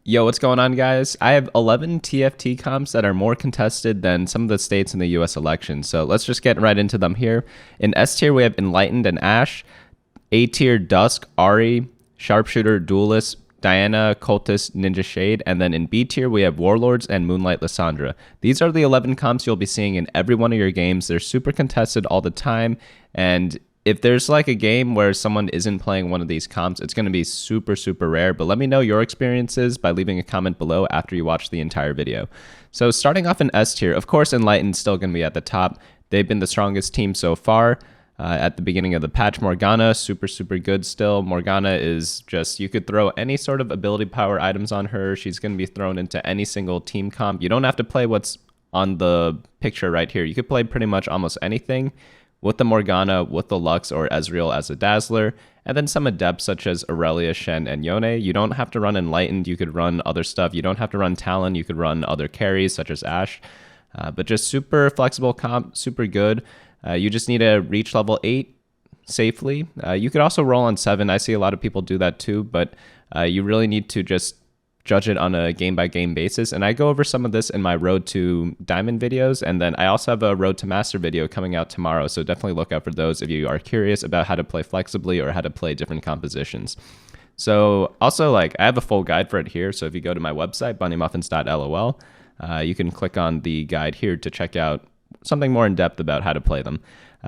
Yo, what's going on, guys? I have 11 TFT comps that are more contested than some of the states in the US election. So let's just get right into them here. In S tier, we have Enlightened and Ashe. A tier, Dusk, Ahri, Sharpshooter, Duelist, Diana, Cultists, Ninja Shade. And then in B tier, we have Warlords and Moonlight, Lissandra. These are the 11 comps you'll be seeing in every one of your games. They're super contested all the time. And if there's like a game where someone isn't playing one of these comps, it's going to be super, super rare. But let me know your experiences by leaving a comment below after you watch the entire video. So starting off in S tier, of course, Enlightened's still going to be at the top. They've been the strongest team so far. At the beginning of the patch, Morgana, super, super good still. Morgana is just, you could throw any sort of ability power items on her. She's going to be thrown into any single team comp. You don't have to play what's on the picture right here. You could play pretty much almost anything with the Morgana, with the Lux or Ezreal as a Dazzler, and then some adepts such as Aurelia, Shen, and Yone. You don't have to run Enlightened, you could run other stuff. You don't have to run Talon, you could run other carries such as Ashe. But just super flexible comp, super good. You just need to reach level 8 safely. You could also roll on 7. I see a lot of people do that too, but you really need to just judge it on a game-by-game basis. And I go over some of this in my Road to Diamond videos, and then I also have a Road to Master video coming out tomorrow, so definitely look out for those if you are curious about how to play flexibly or how to play different compositions. So also, like, I have a full guide for it here, so if you go to my website, bunnymuffins.lol, you can click on the guide here to check out something more in-depth about how to play them.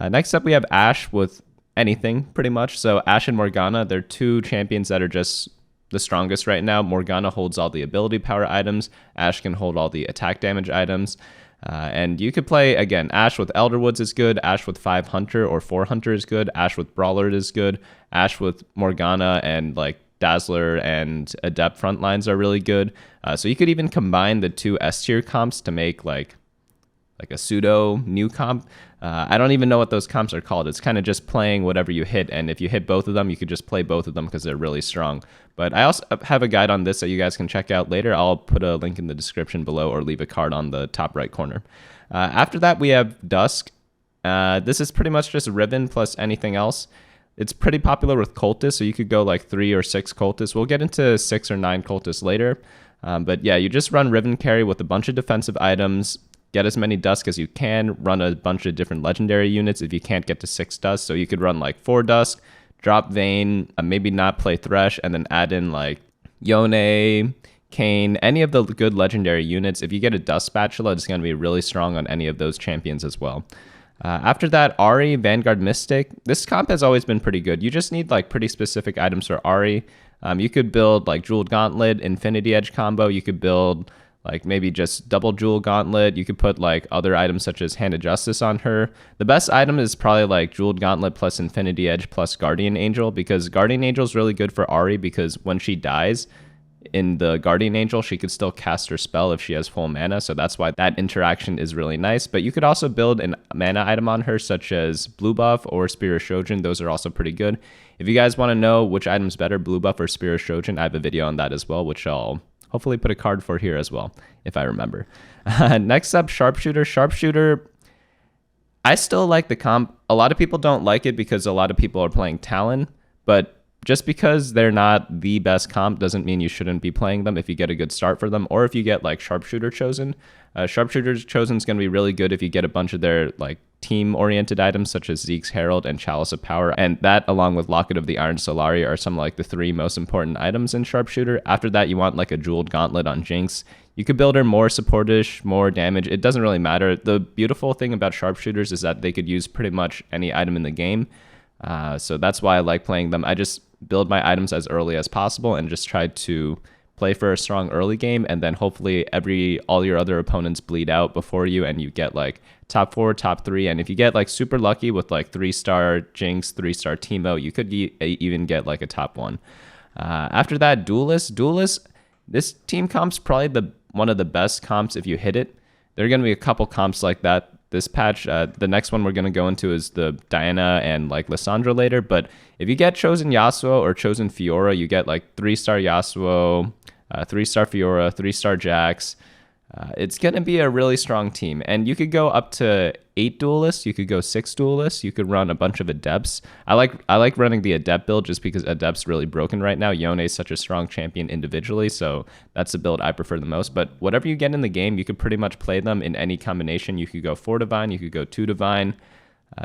Next up, we have Ashe with anything, pretty much. So Ashe and Morgana, they're two champions that are just the strongest right now. Morgana holds all the ability power items. Ashe can hold all the attack damage items. And you could play, again, Ashe with Elderwoods is good. Ashe with 5 Hunter or 4 Hunter is good. Ashe with Brawler is good. Ashe with Morgana and like Dazzler and Adept front lines are really good. So you could even combine the two S tier comps to make like a pseudo new comp. I don't even know what those comps are called. It's kind of just playing whatever you hit, and if you hit both of them, you could just play both of them because they're really strong. But I also have a guide on this that you guys can check out later. I'll put a link in the description below or leave a card on the top right corner. After that, we have Dusk. This is pretty much just Riven plus anything else. It's pretty popular with Cultists, so you could go like 3 or 6 Cultists. We'll get into 6 or 9 Cultists later. But yeah, you just run Riven carry with a bunch of defensive items. Get as many Dusk as you can, run a bunch of different legendary units if you can't get to 6 Dusk. So you could run like 4 Dusk, drop Vayne, maybe not play Thresh, and then add in like Yone, Kayn, any of the good legendary units. If you get a Dust Spatula, it's going to be really strong on any of those champions as well. After that, Ahri, Vanguard Mystic. This comp has always been pretty good. You just need like pretty specific items for Ahri. You could build like Jeweled Gauntlet, Infinity Edge combo. You could build like maybe just double Jewel Gauntlet. You could put like other items such as Hand of Justice on her. The best item is probably like Jeweled Gauntlet plus Infinity Edge plus Guardian Angel, because Guardian Angel is really good for Ahri, because when she dies in the Guardian Angel, she could still cast her spell if she has full mana. So that's why that interaction is really nice. But you could also build a mana item on her such as Blue Buff or Spear of Shojin. Those are also pretty good. If you guys want to know which item's better, Blue Buff or Spear of Shojin, I have a video on that as well, which I'll hopefully put a card for here as well, if I remember. Next up, Sharpshooter. Sharpshooter, I still like the comp. A lot of people don't like it because a lot of people are playing Talon, but just because they're not the best comp doesn't mean you shouldn't be playing them if you get a good start for them, or if you get like Sharpshooter chosen. Sharpshooter chosen is going to be really good if you get a bunch of their like team-oriented items such as Zeke's Herald and Chalice of Power, and that along with Locket of the Iron Solari are some like the 3 most important items in Sharpshooter. After that, you want like a Jeweled Gauntlet on Jinx. You could build her more supportish, more damage. It doesn't really matter. The beautiful thing about Sharpshooters is that they could use pretty much any item in the game. So that's why I like playing them. I just build my items as early as possible and just try to play for a strong early game, and then hopefully all your other opponents bleed out before you and you get like top 4, top 3. And if you get like super lucky with like 3-star Jinx, 3-star Teemo, you could even get like a top 1. After that, Duelist. This team comp's probably one of the best comps if you hit it. There are going to be a couple comps like that this patch. The next one we're going to go into is the Diana and like Lissandra later. But if you get chosen Yasuo or chosen Fiora, you get like 3-star Yasuo, 3-star Fiora, 3-star Jax, It's going to be a really strong team, and you could go up to 8 duelists. You could go 6 duelists. You could run a bunch of adepts. I like running the adept build just because adept's really broken right now. Yone is such a strong champion individually, so that's the build I prefer the most. But whatever you get in the game, you could pretty much play them in any combination. You could go 4 divine. You could go 2 divine.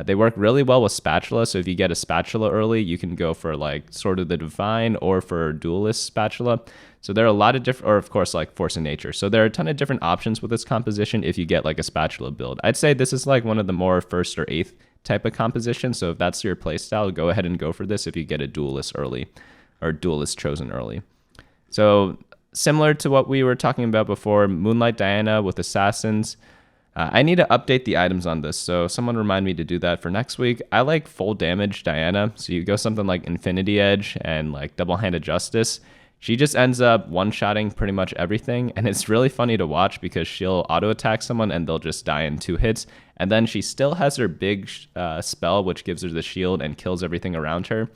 They work really well with spatula, so if you get a spatula early, you can go for like Sword of the Divine or for duelist spatula. So there are a lot of different, or of course like Force of Nature. So there are a ton of different options with this composition if you get like a spatula build. I'd say this is like one of the more 1st or 8th type of composition. So if that's your playstyle, go ahead and go for this if you get a duelist early or duelist chosen early. So similar to what we were talking about before, Moonlight Diana with assassins. I need to update the items on this, so someone remind me to do that for next week. I like full damage Diana, so you go something like Infinity Edge and like Double-Handed Justice. She just ends up one-shotting pretty much everything, and it's really funny to watch because she'll auto-attack someone and they'll just die in 2 hits, and then she still has her big spell, which gives her the shield and kills everything around her.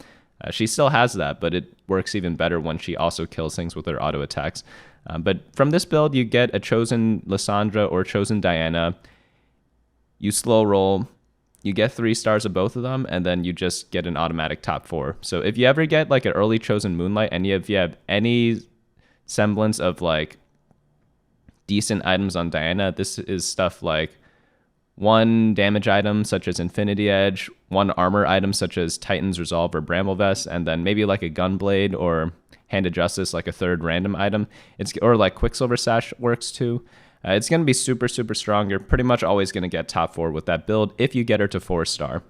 She still has that, but it works even better when she also kills things with her auto-attacks. But from this build, you get a chosen Lissandra or chosen Diana. You slow roll. You get 3 stars of both of them, and then you just get an automatic top 4. So if you ever get like an early chosen Moonlight, and if you have any semblance of like decent items on Diana, this is stuff like 1 damage item such as Infinity Edge, 1 armor item such as Titan's Resolve or Bramble Vest, and then maybe like a Gunblade or Hand of Justice, like a 3rd random item. Or like Quicksilver Sash works too. It's going to be super, super strong. You're pretty much always going to get top 4 with that build if you get her to 4-star.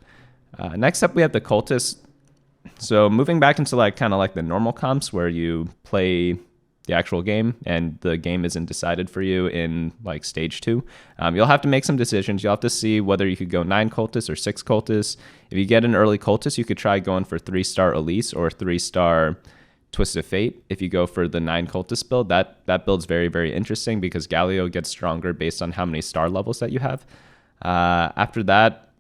Next up, we have the Cultists. So moving back into like kind of like the normal comps where you play the actual game and the game isn't decided for you in like stage 2. You'll have to make some decisions. You'll have to see whether you could go 9 cultists or 6 cultists. If you get an early cultist, you could try going for 3-star Elise or 3-star Twisted Fate. If you go for the 9 cultist build, that build's very, very interesting because Galio gets stronger based on how many star levels that you have. After that,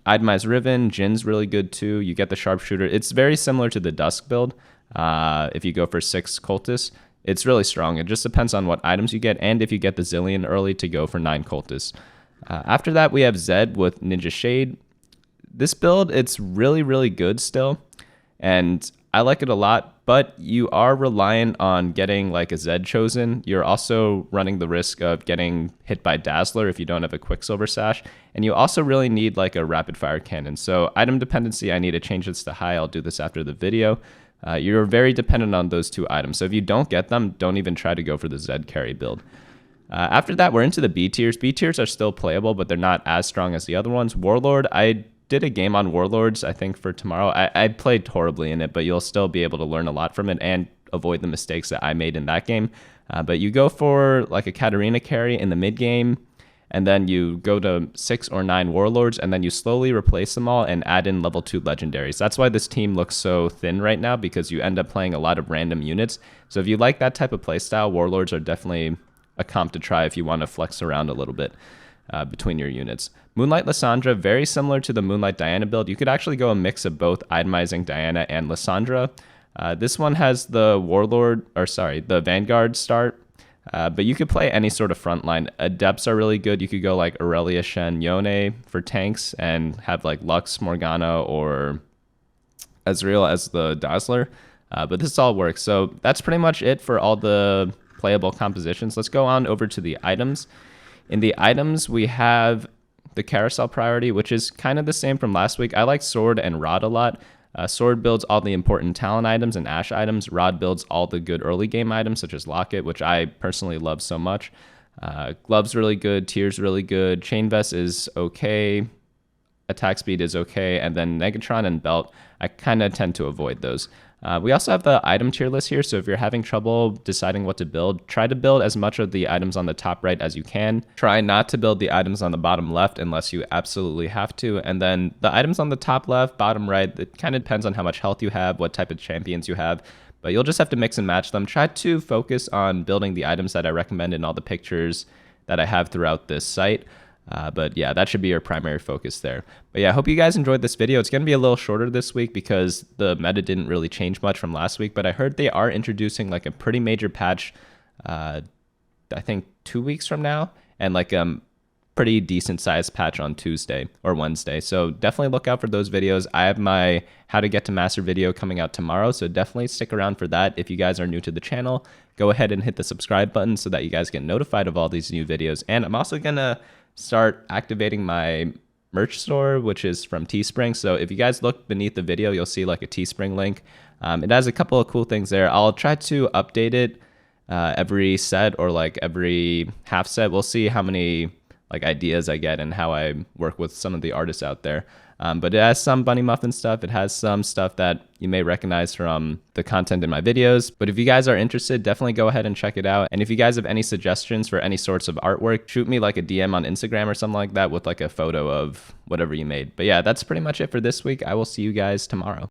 Itemized Riven, Jin's really good too. You get the Sharpshooter. It's very similar to the Dusk build. If you go for 6 cultists, it's really strong. It just depends on what items you get and if you get the Zillion early to go for 9 cultists. After that, we have Zed with Ninja Shade. This build, it's really, really good still, and I like it a lot, but you are reliant on getting like a Zed chosen. You're also running the risk of getting hit by Dazzler if you don't have a Quicksilver Sash, and you also really need like a Rapid Fire Cannon. So item dependency, I need to change this to high. I'll do this after the video. You're very dependent on those 2 items. So if you don't get them, don't even try to go for the Zed Carry build. After that, we're into the B tiers. B tiers are still playable, but they're not as strong as the other ones. Warlord, I did a game on Warlords, I think, for tomorrow. I played horribly in it, but you'll still be able to learn a lot from it and avoid the mistakes that I made in that game. But you go for like a Katarina carry in the mid game, and then you go to 6 or 9 Warlords, and then you slowly replace them all and add in level 2 legendaries. That's why this team looks so thin right now, because you end up playing a lot of random units. So if you like that type of playstyle, Warlords are definitely a comp to try if you want to flex around a little bit between your units. Moonlight Lissandra, very similar to the Moonlight Diana build. You could actually go a mix of both itemizing Diana and Lissandra. This one has the the Vanguard start, but you could play any sort of frontline. Adepts are really good. You could go like Aurelia, Shen, Yone for tanks and have like Lux, Morgana, or Ezreal as the Dazzler. But this all works. So that's pretty much it for all the playable compositions. Let's go on over to the items. In the items, we have the Carousel Priority, which is kind of the same from last week. I like Sword and Rod a lot. Sword builds all the important talent items and Ashe items. Rod builds all the good early game items, such as Locket, which I personally love so much. Gloves really good. Tears really good. Chain Vest is okay. Attack speed is okay. And then Negatron and Belt, I kind of tend to avoid those. We also have the item tier list here, so if you're having trouble deciding what to build, try to build as much of the items on the top right as you can. Try not to build the items on the bottom left unless you absolutely have to. And then the items on the top left, bottom right, it kind of depends on how much health you have, what type of champions you have, but you'll just have to mix and match them. Try to focus on building the items that I recommend in all the pictures that I have throughout this site. But yeah, that should be your primary focus there. But yeah, I hope you guys enjoyed this video. It's going to be a little shorter this week because the meta didn't really change much from last week, but I heard they are introducing like a pretty major patch I think 2 weeks from now, and like pretty decent sized patch on Tuesday or Wednesday. So definitely look out for those videos. I have my how to get to master video coming out tomorrow. So definitely stick around for that. If you guys are new to the channel, go ahead and hit the subscribe button so that you guys get notified of all these new videos. And I'm also gonna start activating my merch store, which is from Teespring. So if you guys look beneath the video, you'll see like a Teespring link. It has a couple of cool things there. I'll try to update it every set or like every half set. We'll see how many like ideas I get and how I work with some of the artists out there. But it has some BunnyMuffin stuff. It has some stuff that you may recognize from the content in my videos. But if you guys are interested, definitely go ahead and check it out. And if you guys have any suggestions for any sorts of artwork, shoot me like a DM on Instagram or something like that with like a photo of whatever you made. But yeah, that's pretty much it for this week. I will see you guys tomorrow.